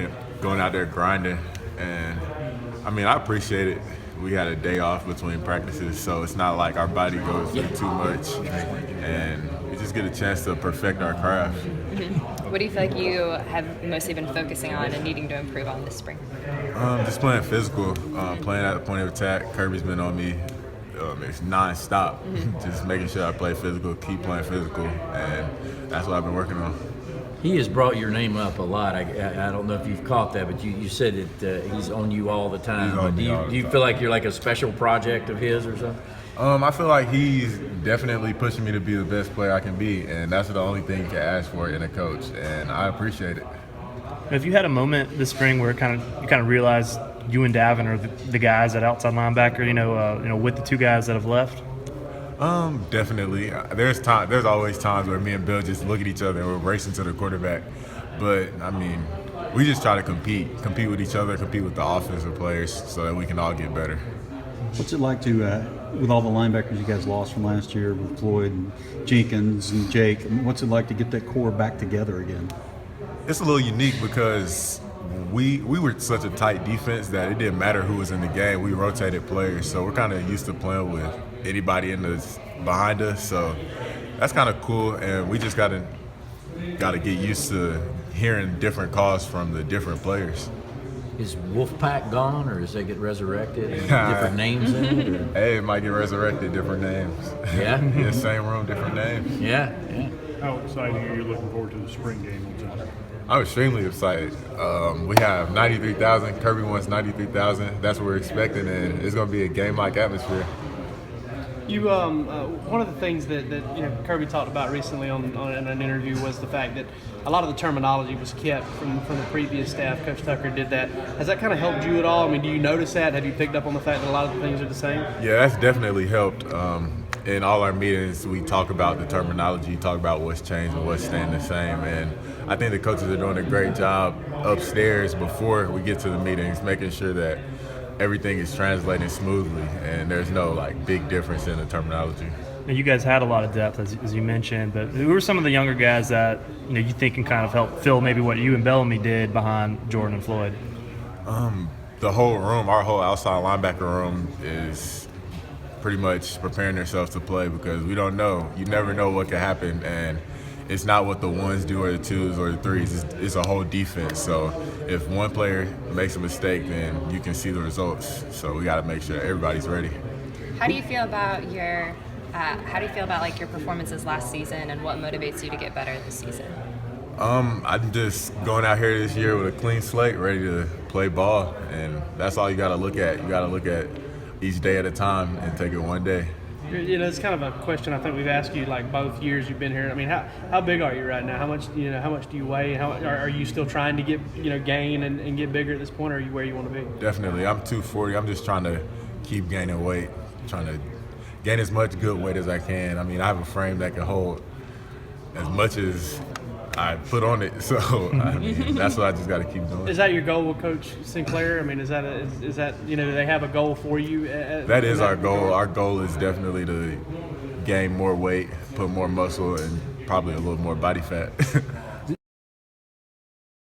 been going out there grinding, and I mean, I appreciate it. We had a day off between practices, so it's not like our body goes through too much, and we just get a chance to perfect our craft. What do you feel like you have mostly been focusing on and needing to improve on this spring? Just playing physical, playing at the point of attack. Kirby's been on me. It's non-stop. Just making sure I play physical, keep playing physical, and that's what I've been working on. He has brought your name up a lot. I don't know if you've caught that, but you said that he's on you all the time. He's on me all the Do you time. feel like you're like a special project of his or something? I feel like he's definitely pushing me to be the best player I can be, and that's the only thing you can ask for in a coach, and I appreciate it. Have you had a moment this spring where you kind of realized you and Davin are the guys at outside linebacker? With the two guys that have left. Definitely. There's always times where me and Bill just look at each other and we're racing to the quarterback. But I mean, we just try to compete with each other, compete with the offensive players, so that we can all get better. What's it like to, with all the linebackers you guys lost from last year, with Floyd and Jenkins and Jake? What's it like to get that core back together again? It's a little unique because we were such a tight defense that it didn't matter who was in the game. We rotated players, so we're kind of used to playing with anybody behind us. So that's kind of cool, and we just gotta get used to hearing different calls from the different players. Is Wolfpack gone, or does they get resurrected? Different names in it? Or? Hey, it might get resurrected, different names. Yeah? Yeah, same room, different names. Yeah. How excited are you looking forward to the spring game on Saturday? I'm extremely excited. We have 93,000. Kirby wants 93,000. That's what we're expecting, and it's going to be a game-like atmosphere. You, one of the things that Kirby talked about recently in an interview was the fact that a lot of the terminology was kept from the previous staff. Coach Tucker did that. Has that kind of helped you at all? I mean, do you notice that? Have you picked up on the fact that a lot of the things are the same? Yeah, that's definitely helped. In all our meetings, we talk about the terminology, talk about what's changed and what's staying the same. And I think the coaches are doing a great job upstairs before we get to the meetings, making sure that everything is translating smoothly and there's no big difference in the terminology. Now, you guys had a lot of depth, as you mentioned, but who are some of the younger guys that you think can kind of help fill maybe what you and Bellamy did behind Jordan and Floyd? The whole room, our whole outside linebacker room, is pretty much preparing themselves to play because we don't know. You never know what could happen, and it's not what the ones do or the twos or the threes. It's a whole defense. So if one player makes a mistake, then you can see the results. So we got to make sure everybody's ready. How do you feel about your performances last season, and what motivates you to get better this season? I'm just going out here this year with a clean slate, ready to play ball, and that's all you got to look at. You got to look at each day at a time and take it one day. It's kind of a question I think we've asked you both years you've been here. I mean, how big are you right now? How much do you weigh? Are you still trying to get gain and get bigger at this point, or are you where you want to be? Definitely. I'm 240. I'm just trying to keep gaining weight, trying to gain as much good weight as I can. I mean, I have a frame that can hold as much as I put on it, so I mean, that's what I just got to keep doing. Is that your goal with Coach Sinclair? I mean, is that do they have a goal for you? That is our goal. Our goal is definitely to gain more weight, put more muscle, and probably a little more body fat.